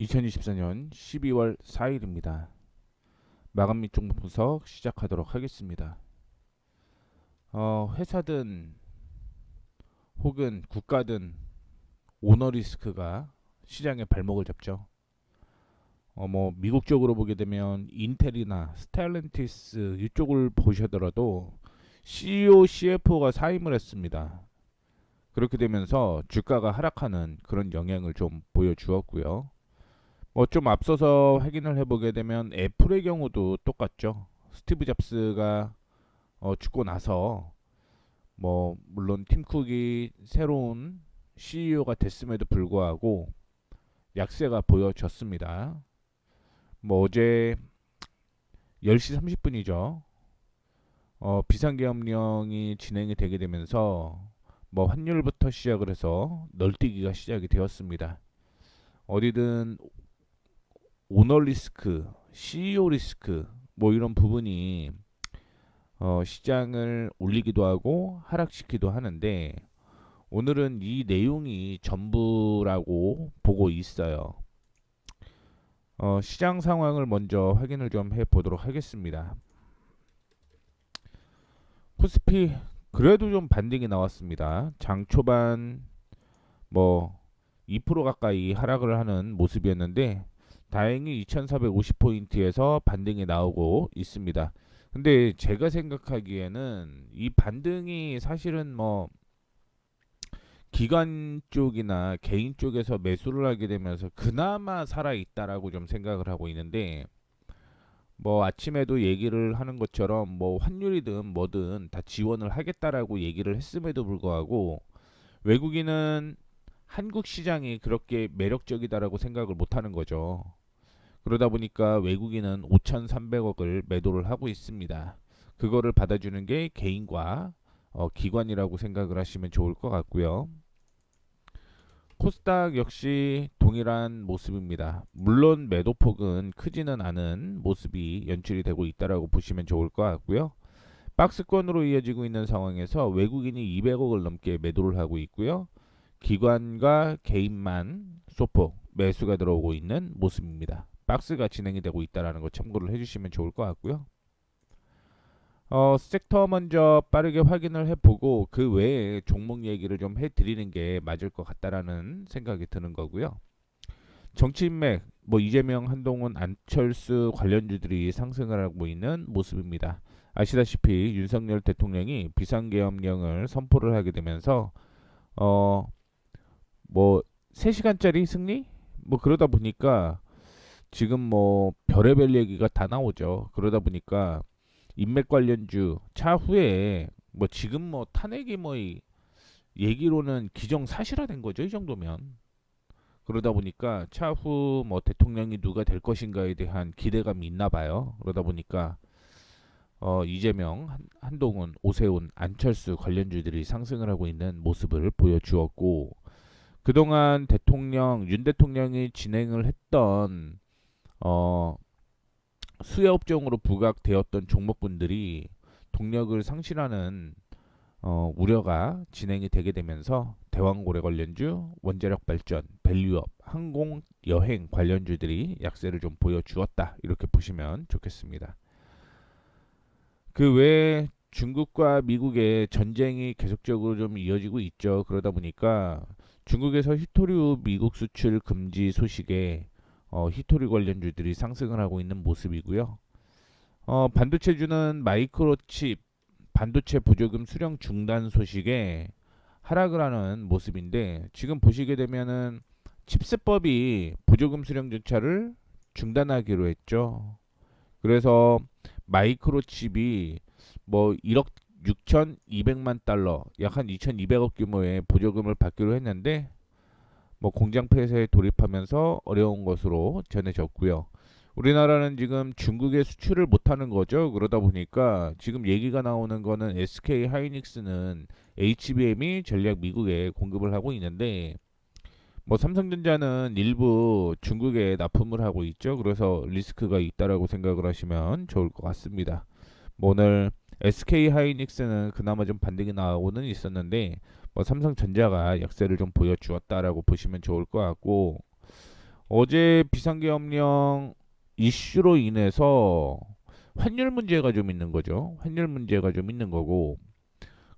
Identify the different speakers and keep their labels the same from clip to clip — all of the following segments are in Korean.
Speaker 1: 2024년 12월 4일입니다. 마감 및 종목 분석 시작하도록 하겠습니다. 회사든 혹은 국가든 오너 리스크가 시장에 발목을 잡죠. 미국 쪽으로 보게 되면 인텔이나 스텔란티스 이쪽을 보시더라도 CEO, CFO가 사임을 했습니다. 그렇게 되면서 주가가 하락하는 그런 영향을 좀 보여주었고요. 좀 앞서서 확인을 해보게 되면 애플의 경우도 똑같죠. 스티브 잡스가 죽고 나서 물론 팀 쿡이 새로운 CEO가 됐음에도 불구하고 약세가 보여졌습니다. 어제 10시 30분이죠. 비상계엄령이 진행이 되게 되면서 환율부터 시작을 해서 널뛰기가 시작이 되었습니다. 어디든 오너 리스크, CEO 리스크 이런 부분이 시장을 올리기도 하고 하락시키기도 하는데 오늘은 이 내용이 전부라고 보고 있어요. 시장 상황을 먼저 확인을 좀 해보도록 하겠습니다. 코스피 그래도 좀 반등이 나왔습니다. 장 초반 2% 가까이 하락을 하는 모습이었는데 다행히 2450포인트에서 반등이 나오고 있습니다. 근데 제가 생각하기에는 이 반등이 사실은 기관 쪽이나 개인 쪽에서 매수를 하게 되면서 그나마 살아 있다라고 좀 생각을 하고 있는데 아침에도 얘기를 하는 것처럼 환율이든 뭐든 다 지원을 하겠다라고 얘기를 했음에도 불구하고 외국인은 한국 시장이 그렇게 매력적이다라고 생각을 못 하는 거죠. 그러다 보니까 외국인은 5,300억을 매도를 하고 있습니다. 그거를 받아주는 게 개인과 기관이라고 생각을 하시면 좋을 것 같고요. 코스닥 역시 동일한 모습입니다. 물론 매도폭은 크지는 않은 모습이 연출이 되고 있다라고 보시면 좋을 것 같고요. 박스권으로 이어지고 있는 상황에서 외국인이 200억을 넘게 매도를 하고 있고요. 기관과 개인만 소폭 매수가 들어오고 있는 모습입니다. 박스가 진행이 되고 있다는 거 참고를 해주시면 좋을 것 같고요. 섹터 먼저 빠르게 확인을 해보고 그 외에 종목 얘기를 좀 해드리는 게 맞을 것 같다라는 생각이 드는 거고요. 정치 인맥 이재명, 한동훈, 안철수 관련주들이 상승을 하고 있는 모습입니다. 아시다시피 윤석열 대통령이 비상계엄령을 선포를 하게 되면서 어, 3시간짜리 승리? 그러다 보니까 지금 별의별 얘기가 다 나오죠. 그러다 보니까 인맥 관련주 차후에 지금 탄핵이 얘기로는 기정사실화된 거죠. 이 정도면. 그러다 보니까 차후 대통령이 누가 될 것인가에 대한 기대감이 있나 봐요. 그러다 보니까 이재명, 한동훈, 오세훈, 안철수 관련주들이 상승을 하고 있는 모습을 보여주었고 그동안 윤 대통령이 진행을 했던 어, 수혜업종으로 부각되었던 종목군들이 동력을 상실하는 우려가 진행이 되게 되면서 대왕고래 관련주, 원자력 발전, 밸류업, 항공, 여행 관련주들이 약세를 좀 보여주었다. 이렇게 보시면 좋겠습니다. 그 외에 중국과 미국의 전쟁이 계속적으로 좀 이어지고 있죠. 그러다 보니까 중국에서 히토류 미국 수출 금지 소식에 히토류 관련주들이 상승을 하고 있는 모습이고요. 반도체주는 마이크로칩 반도체 보조금 수령 중단 소식에 하락을 하는 모습인데 지금 보시게 되면은 칩셋법이 보조금 수령 절차를 중단하기로 했죠. 그래서 마이크로칩이 1억 6,200만 달러, 약 한 2,200억 규모의 보조금을 받기로 했는데 공장 폐쇄에 돌입하면서 어려운 것으로 전해졌고요. 우리나라는 지금 중국에 수출을 못하는 거죠. 그러다 보니까 지금 얘기가 나오는 거는 SK 하이닉스는 HBM이 전략 미국에 공급을 하고 있는데 삼성전자는 일부 중국에 납품을 하고 있죠. 그래서 리스크가 있다라고 생각을 하시면 좋을 것 같습니다. 오늘 SK 하이닉스는 그나마 좀 반등이 나오고는 있었는데 삼성전자가 약세를 좀 보여주었다라고 보시면 좋을 것 같고 어제 비상계엄령 이슈로 인해서 환율 문제가 좀 있는 거죠. 환율 문제가 좀 있는 거고,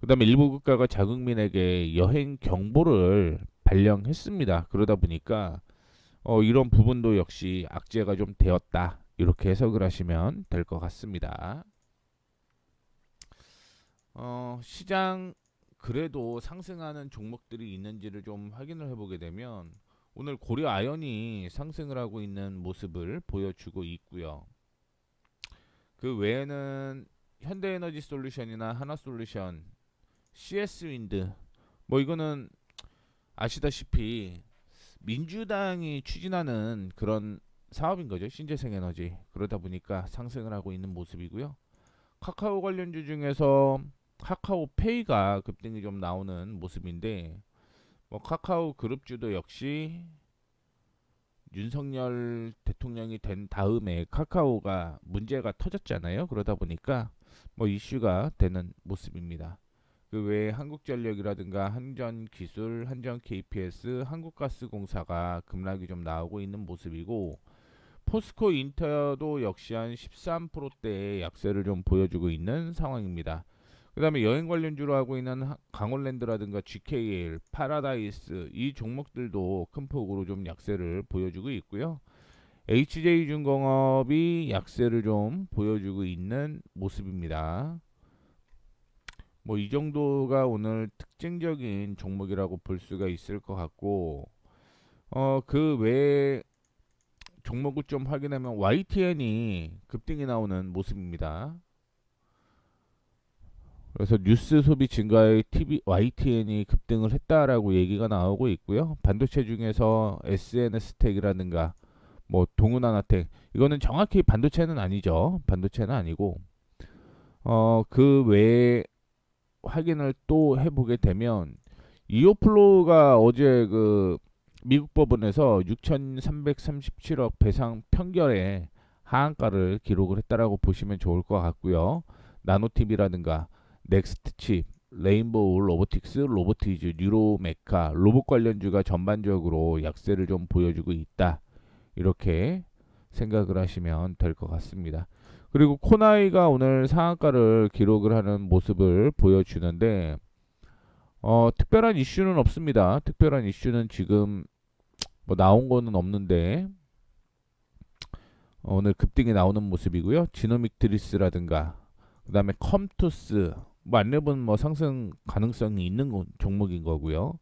Speaker 1: 그다음에 일부 국가가 자국민에게 여행 경보를 발령했습니다. 그러다 보니까 이런 부분도 역시 악재가 좀 되었다. 이렇게 해석을 하시면 될 것 같습니다. 시장 그래도 상승하는 종목들이 있는지를 좀 확인을 해보게 되면 오늘 고려 아연이 상승을 하고 있는 모습을 보여주고 있고요. 그 외에는 현대에너지 솔루션이나 하나솔루션, CS 윈드 뭐 이거는 아시다시피 민주당이 추진하는 그런 사업인 거죠. 신재생에너지. 그러다 보니까 상승을 하고 있는 모습이고요. 카카오 관련주 중에서 카카오페이가 급등이 좀 나오는 모습인데 뭐 카카오 그룹주도 역시 윤석열 대통령이 된 다음에 카카오가 문제가 터졌잖아요. 그러다 보니까 뭐 이슈가 되는 모습입니다. 그 외에 한국전력이라든가 한전기술, 한전 KPS, 한국가스공사가 급락이 좀 나오고 있는 모습이고 포스코 인터도 역시 한 13%대의 약세를 좀 보여주고 있는 상황입니다. 그 다음에 여행 관련주로 하고 있는 강원랜드라든가 GKL, 파라다이스 이 종목들도 큰 폭으로 좀 약세를 보여주고 있고요. HJ중공업이 약세를 좀 보여주고 있는 모습입니다. 뭐 이 정도가 오늘 특징적인 종목이라고 볼 수가 있을 것 같고 그 외에 종목을 좀 확인하면 YTN이 급등이 나오는 모습입니다. 그래서 뉴스 소비 증가에 YTN이 급등을 했다라고 얘기가 나오고 있고요. 반도체 중에서 SNS텍이라든가 뭐 동훈하나텍 이거는 정확히 반도체는 아니죠. 반도체는 아니고 그 외에 확인을 또 해보게 되면 이오플로우가 어제 그 미국 법원에서 6,337억 배상 편결에 하한가를 기록을 했다라고 보시면 좋을 것 같고요. 나노팁이라든가 넥스트칩, 레인보우 로보틱스, 로보티즈, 뉴로메카, 로봇 관련주가 전반적으로 약세를 좀 보여주고 있다. 이렇게 생각을 하시면 될 것 같습니다. 그리고 코나이가 오늘 상한가를 기록을 하는 모습을 보여주는데 특별한 이슈는 없습니다. 특별한 이슈는 지금 뭐 나온 거는 없는데 오늘 급등이 나오는 모습이고요. 지노믹트리스라든가 그다음에 컴투스 뭐 안내분 뭐 상승 가능성이 있는 종목인 거고요.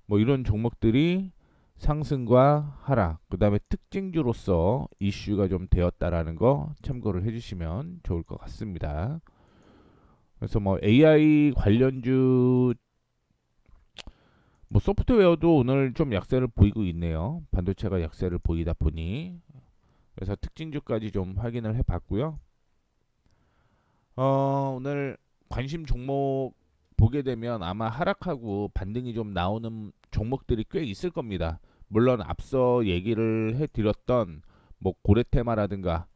Speaker 1: 뭐 이런 종목들이 상승과 하락, 그다음에 특징주로서 이슈가 좀 되었다라는 거 참고를 해주시면 좋을 것 같습니다. 그래서 뭐 AI 관련주 뭐 소프트웨어도 오늘 좀 약세를 보이고 있네요. 반도체가 약세를 보이다 보니 그래서 특징주까지 좀 확인을 해봤고요. 오늘 관심 종목 보게 되면 아마 하락하고 반등이 좀 나오는 종목들이 꽤 있을 겁니다. 물론 앞서 얘기를 해드렸던 뭐 고래테마라든가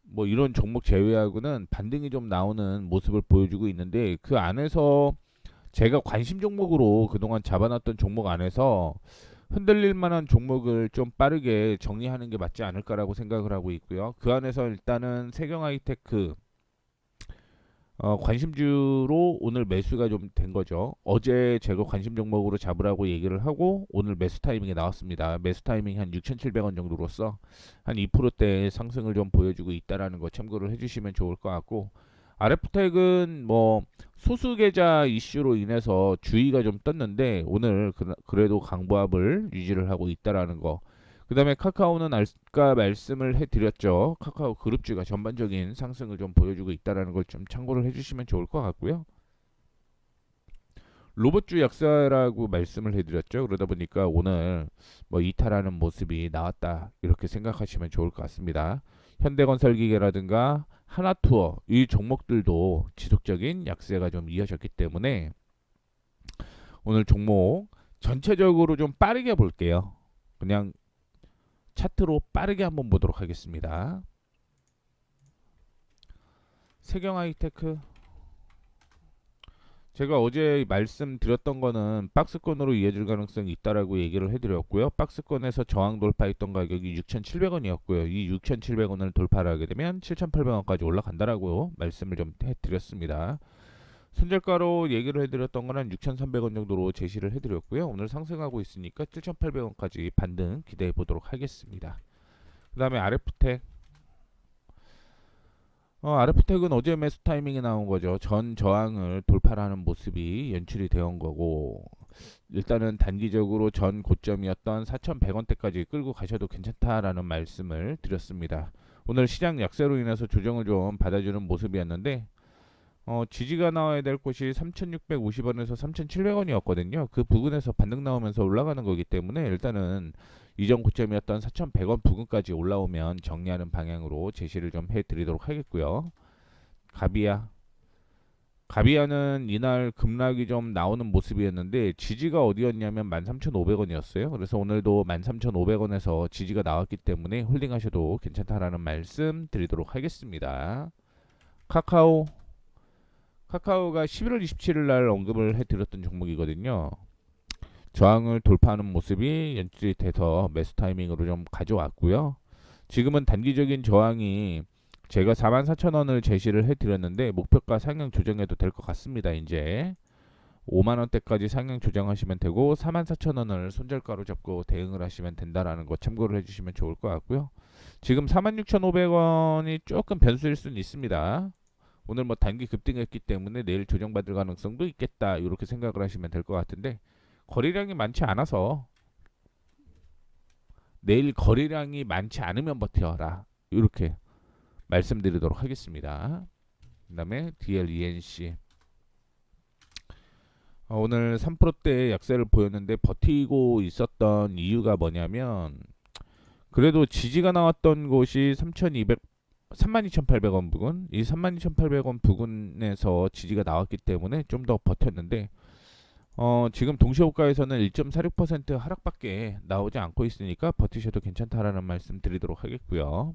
Speaker 1: 뭐 이런 종목 제외하고는 반등이 좀 나오는 모습을 보여주고 있는데 그 안에서 제가 관심 종목으로 그동안 잡아놨던 종목 안에서 흔들릴 만한 종목을 좀 빠르게 정리하는 게 맞지 않을까라고 생각을 하고 있고요. 그 안에서 일단은 세경하이테크 관심주로 오늘 매수가 좀 된 거죠. 어제 제가 관심 종목으로 잡으라고 얘기를 하고 오늘 매수 타이밍에 나왔습니다. 매수 타이밍 한 6,700원 정도로서 한 2%대 상승을 좀 보여주고 있다라는 거 참고를 해주시면 좋을 것 같고 RF텍은 뭐 소수 계좌 이슈로 인해서 주의가 좀 떴는데 오늘 그래도 강보합을 유지를 하고 있다라는 거. 그 다음에 카카오는 아까 말씀을 해드렸죠. 카카오 그룹주가 전반적인 상승을 좀 보여주고 있다는 걸 좀 참고를 해주시면 좋을 것 같고요. 로봇주 약세라고 말씀을 해드렸죠. 그러다 보니까 오늘 뭐 이탈하는 모습이 나왔다 이렇게 생각하시면 좋을 것 같습니다. 현대건설기계라든가 하나투어 이 종목들도 지속적인 약세가 좀 이어졌기 때문에 오늘 종목 전체적으로 좀 빠르게 볼게요. 그냥 차트로 빠르게 한번 보도록 하겠습니다. 세경하이테크 제가 어제 말씀드렸던 거는 박스권으로 이어질 가능성이 있다라고 얘기를 해드렸고요. 박스권에서 저항 돌파했던 가격이 6,700원이었고요. 이 6,700원을 돌파를 하게 되면 7,800원까지 올라간다라고 말씀을 좀 해드렸습니다. 손절가로 얘기를 해드렸던 거는 6,300원 정도로 제시를 해드렸고요. 오늘 상승하고 있으니까 7,800원까지 반등 기대해 보도록 하겠습니다. 그 다음에 RF텍. RF텍은 어제 매수 타이밍이 나온 거죠. 전 저항을 돌파를 하는 모습이 연출이 되어 온 거고, 일단은 단기적으로 전 고점이었던 4,100원대까지 끌고 가셔도 괜찮다라는 말씀을 드렸습니다. 오늘 시장 약세로 인해서 조정을 좀 받아주는 모습이었는데, 지지가 나와야 될 곳이 3,650원에서 3,700원이었거든요. 그 부근에서 반등 나오면서 올라가는 거기 때문에 일단은 이전 고점이었던 4,100원 부근까지 올라오면 정리하는 방향으로 제시를 좀 해드리도록 하겠고요. 가비아. 가비아는 이날 급락이 좀 나오는 모습이었는데 지지가 어디였냐면 13,500원이었어요. 그래서 오늘도 13,500원에서 지지가 나왔기 때문에 홀딩하셔도 괜찮다라는 말씀 드리도록 하겠습니다. 카카오. 카카오가 11월 27일 날 언급을 해드렸던 종목이거든요. 저항을 돌파하는 모습이 연출이 돼서 매수 타이밍으로 좀 가져왔고요. 지금은 단기적인 저항이 제가 44,000원을 제시를 해드렸는데 목표가 상향 조정해도 될 것 같습니다. 이제 5만원대까지 상향 조정하시면 되고 44,000원을 손절가로 잡고 대응을 하시면 된다라는 거 참고를 해주시면 좋을 것 같고요. 지금 46,500원이 조금 변수일 수는 있습니다. 오늘 뭐 단기 급등했기 때문에 내일 조정받을 가능성도 있겠다 이렇게 생각을 하시면 될 것 같은데 거래량이 많지 않아서 내일 거래량이 많지 않으면 버텨라 이렇게 말씀드리도록 하겠습니다. 그 다음에 DLENC 오늘 3%대 약세를 보였는데 버티고 있었던 이유가 뭐냐면 그래도 지지가 나왔던 곳이 32,800원 부근, 이 32,800원 부근에서 지지가 나왔기 때문에 좀 더 버텼는데 지금 동시호가에서는 1.46% 하락밖에 나오지 않고 있으니까 버티셔도 괜찮다라는 말씀 드리도록 하겠고요.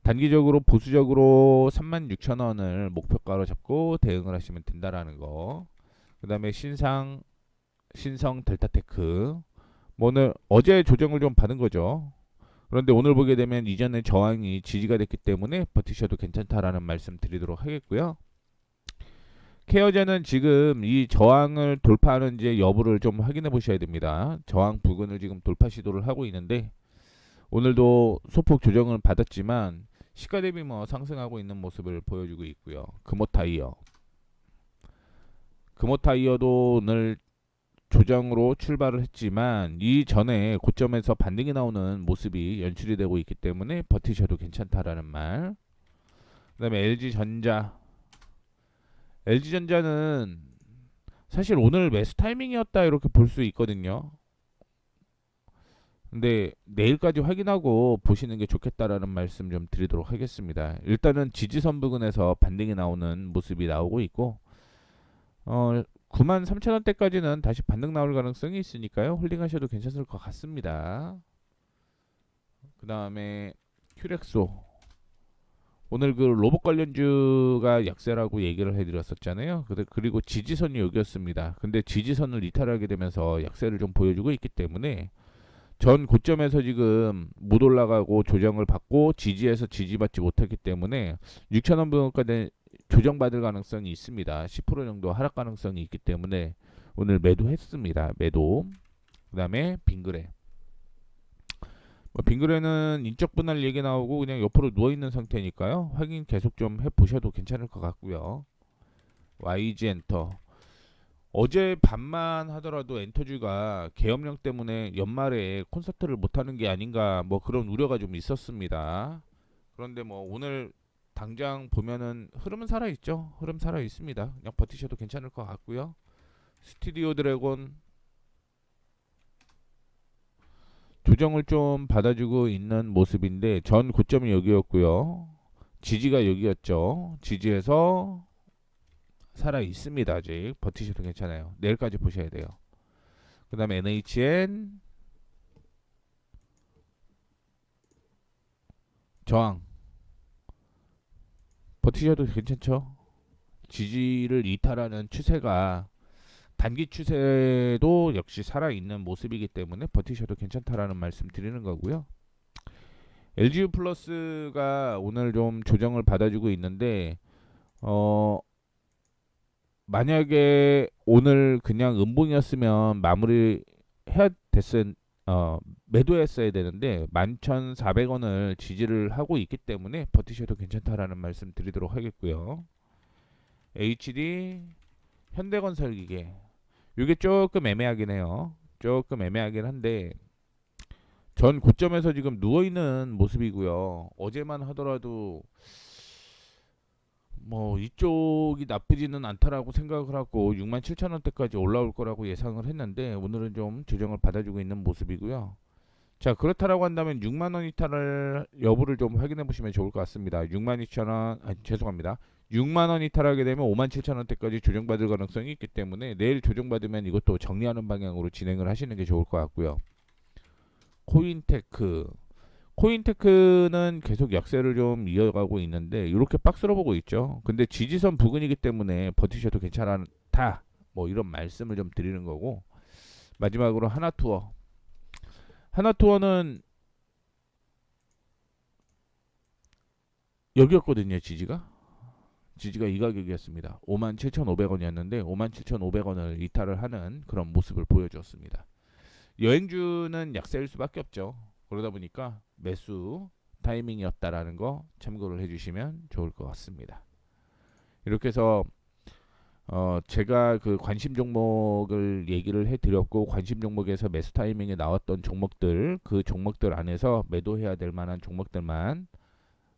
Speaker 1: 단기적으로 보수적으로 36,000원을 목표가로 잡고 대응을 하시면 된다라는 거. 그 다음에 신성 델타테크. 뭐 오늘 어제 조정을 좀 받은 거죠. 그런데 오늘 보게 되면 이전에 저항이 지지가 됐기 때문에 버티셔도 괜찮다라는 말씀 드리도록 하겠고요. 케어제는 지금 이 저항을 돌파하는지 여부를 좀 확인해 보셔야 됩니다. 저항 부근을 지금 돌파 시도를 하고 있는데 오늘도 소폭 조정을 받았지만 시가 대비 뭐 상승하고 있는 모습을 보여주고 있고요. 금호타이어도 오늘 조정으로 출발을 했지만 이 전에 고점에서 반등이 나오는 모습이 연출이 되고 있기 때문에 버티셔도 괜찮다라는 말. 그다음에 LG전자는 사실 오늘 매수 타이밍이었다 이렇게 볼 수 있거든요. 근데 내일까지 확인하고 보시는 게 좋겠다라는 말씀 좀 드리도록 하겠습니다. 일단은 지지선 부근에서 반등이 나오는 모습이 나오고 있고 93,000원대까지는 다시 반등 나올 가능성이 있으니까요. 홀딩하셔도 괜찮을 것 같습니다. 그 다음에 큐렉소 오늘 그 로봇 관련주가 약세라고 얘기를 해드렸었잖아요. 그리고 지지선이 여기였습니다. 근데 지지선을 이탈하게 되면서 약세를 좀 보여주고 있기 때문에 전 고점에서 지금 못 올라가고 조정을 받고 지지에서 지지받지 못했기 때문에 6,000원 부근까지 조정받을 가능성이 있습니다. 10% 정도 하락 가능성이 있기 때문에 오늘 매도했습니다. 매도. 그 다음에 빙그레. 빙그레는 인적 분할 얘기 나오고 그냥 옆으로 누워 있는 상태니까요. 확인 계속 좀 해보셔도 괜찮을 것 같고요. YG 엔터. 어제 밤만 하더라도 엔터주가 계엄령 때문에 연말에 콘서트를 못하는 게 아닌가 뭐 그런 우려가 좀 있었습니다. 그런데 뭐 오늘 당장 보면은 흐름은 살아 있죠. 흐름 살아 있습니다. 그냥 버티셔도 괜찮을 것 같고요. 스튜디오 드래곤 조정을 좀 받아주고 있는 모습인데 전 고점이 여기였고요. 지지가 여기였죠. 지지에서 살아 있습니다. 아직 버티셔도 괜찮아요. 내일까지 보셔야 돼요. 그 다음에 NHN 저항 버티셔도 괜찮죠. 지지를 이탈하는 추세가 단기 추세도 역시 살아있는 모습이기 때문에 버티셔도 괜찮다라는 말씀 드리는 거고요. LGU 플러스가 오늘 좀 조정을 받아주고 있는데 만약에 오늘 그냥 음봉이었으면 마무리 해야 됐은 매도했어야 되는데 11,400원을 지지를 하고 있기 때문에 버티셔도 괜찮다라는 말씀 드리도록 하겠고요. HD 현대건설기계 이게 조금 애매하긴 해요. 조금 애매하긴 한데 전 고점에서 지금 누워있는 모습이고요. 어제만 하더라도 뭐 이쪽이 나쁘지는 않다라고 생각을 하고 67,000원대까지 올라올 거라고 예상을 했는데 오늘은 좀 조정을 받아주고 있는 모습이고요. 자, 그렇다라고 한다면 6만원 이탈을 여부를 좀 확인해 보시면 좋을 것 같습니다. 62,000원, 죄송합니다. 6만원 이탈하게 되면 57,000원대까지 조정받을 가능성이 있기 때문에 내일 조정받으면 이것도 정리하는 방향으로 진행을 하시는 게 좋을 것 같고요. 코인테크 코인테크는 계속 약세를 좀 이어가고 있는데 이렇게 박스로 보고 있죠. 근데 지지선 부근이기 때문에 버티셔도 괜찮다. 뭐 이런 말씀을 좀 드리는 거고 마지막으로 하나투어. 하나투어는 여기였거든요. 지지가 이 가격이었습니다. 57,500원이었는데 57,500원을 이탈을 하는 그런 모습을 보여주었습니다. 여행주는 약세일 수밖에 없죠. 그러다 보니까 매수 타이밍이었다라는 거 참고를 해주시면 좋을 것 같습니다. 이렇게 해서 제가 그 관심 종목을 얘기를 해드렸고 관심 종목에서 매수 타이밍에 나왔던 종목들 그 종목들 안에서 매도해야 될 만한 종목들만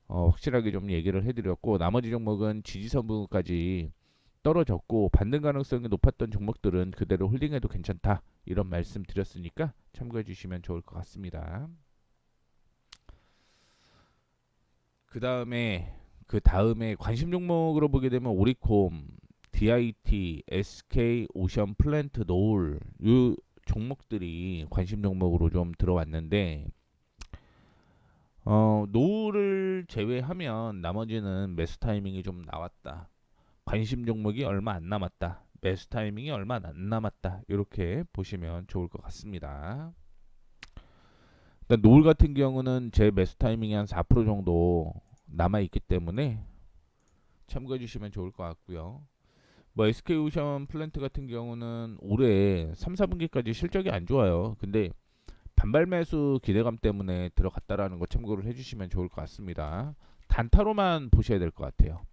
Speaker 1: 확실하게 좀 얘기를 해드렸고 나머지 종목은 지지선 부분까지 떨어졌고 반등 가능성이 높았던 종목들은 그대로 홀딩해도 괜찮다 이런 말씀 드렸으니까 참고해 주시면 좋을 것 같습니다. 그 다음에 관심 종목으로 보게 되면 오리콤, DIT, SK, 오션 플랜트, 노을 이 종목들이 관심 종목으로 좀 들어왔는데 노을을 제외하면 나머지는 매수 타이밍이 좀 나왔다. 관심 종목이 얼마 안 남았다. 매수 타이밍이 얼마 안 남았다. 이렇게 보시면 좋을 것 같습니다. 일단 노을 같은 경우는 제 매수 타이밍이 한 4% 정도 남아 있기 때문에 참고해 주시면 좋을 것 같고요. 뭐 SK오션 플랜트 같은 경우는 올해 3, 4분기까지 실적이 안 좋아요. 근데 반발 매수 기대감 때문에 들어갔다라는 거 참고를 해주시면 좋을 것 같습니다. 단타로만 보셔야 될 것 같아요.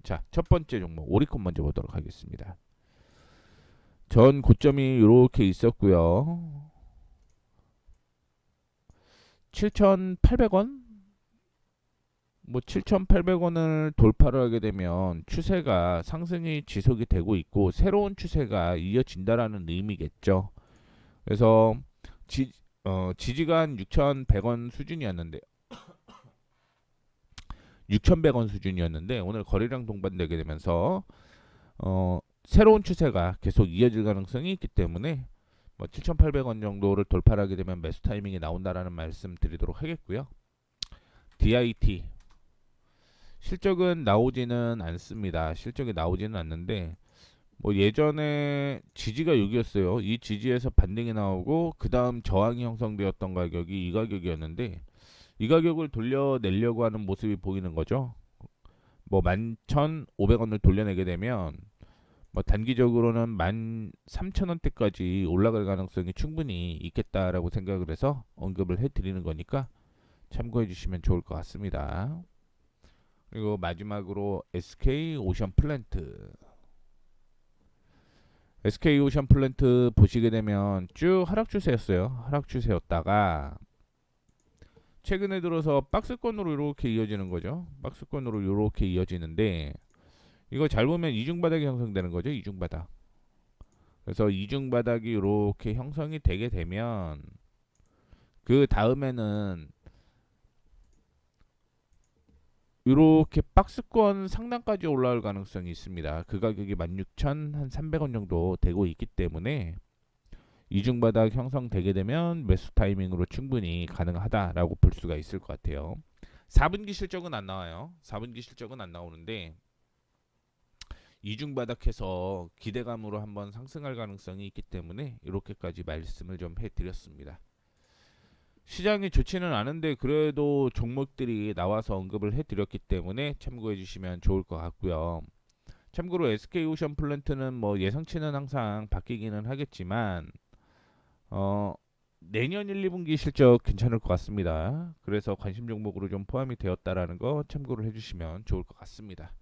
Speaker 1: 자, 첫 번째 종목 오리콘 먼저 보도록 하겠습니다. 전 고점이 이렇게 있었고요. 7,800원? 뭐 7,800원을 돌파를 하게 되면 추세가 상승이 지속이 되고 있고 새로운 추세가 이어진다라는 의미겠죠. 그래서 지지가 한 6,100원 수준이었는데 6,100원 수준이었는데 오늘 거래량 동반되게 되면서 새로운 추세가 계속 이어질 가능성이 있기 때문에 뭐 7,800원 정도를 돌파하게 되면 매수 타이밍이 나온다라는 말씀 드리도록 하겠고요. DIT 실적은 나오지는 않습니다. 실적이 나오지는 않는데 뭐 예전에 지지가 여기였어요. 이 지지에서 반등이 나오고 그 다음 저항이 형성되었던 가격이 이 가격이었는데 이 가격을 돌려내려고 하는 모습이 보이는 거죠. 뭐 11,500원을 돌려내게 되면 뭐 단기적으로는 13,000원대까지 올라갈 가능성이 충분히 있겠다라고 생각을 해서 언급을 해드리는 거니까 참고해 주시면 좋을 것 같습니다. 그리고 마지막으로 SK 오션 플랜트. SK 오션 플랜트 보시게 되면 쭉 하락 추세였어요. 하락 추세였다가 최근에 들어서 박스권으로 이렇게 이어지는 거죠. 박스권으로 이렇게 이어지는데 이거 잘 보면 이중바닥이 형성되는 거죠. 이중바닥. 그래서 이중바닥이 이렇게 형성이 되게 되면 그 다음에는 이렇게 박스권 상단까지 올라올 가능성이 있습니다. 그 가격이 16,300원 정도 되고 있기 때문에 이중바닥 형성되게 되면 매수 타이밍으로 충분히 가능하다라고 볼 수가 있을 것 같아요. 4분기 실적은 안 나와요. 4분기 실적은 안 나오는데 이중 바닥해서 기대감으로 한번 상승할 가능성이 있기 때문에 이렇게까지 말씀을 좀 해드렸습니다. 시장이 좋지는 않은데 그래도 종목들이 나와서 언급을 해드렸기 때문에 참고해 주시면 좋을 것 같고요. 참고로 SK오션 플랜트는 뭐 예상치는 항상 바뀌기는 하겠지만 내년 1, 2분기 실적 괜찮을 것 같습니다. 그래서 관심 종목으로 좀 포함이 되었다라는 거 참고를 해주시면 좋을 것 같습니다.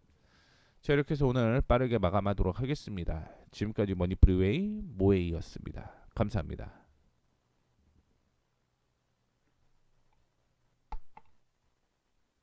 Speaker 1: 자, 이렇게 해서 오늘 빠르게 마감하도록 하겠습니다. 지금까지 머니프리웨이 모에이였습니다. 감사합니다.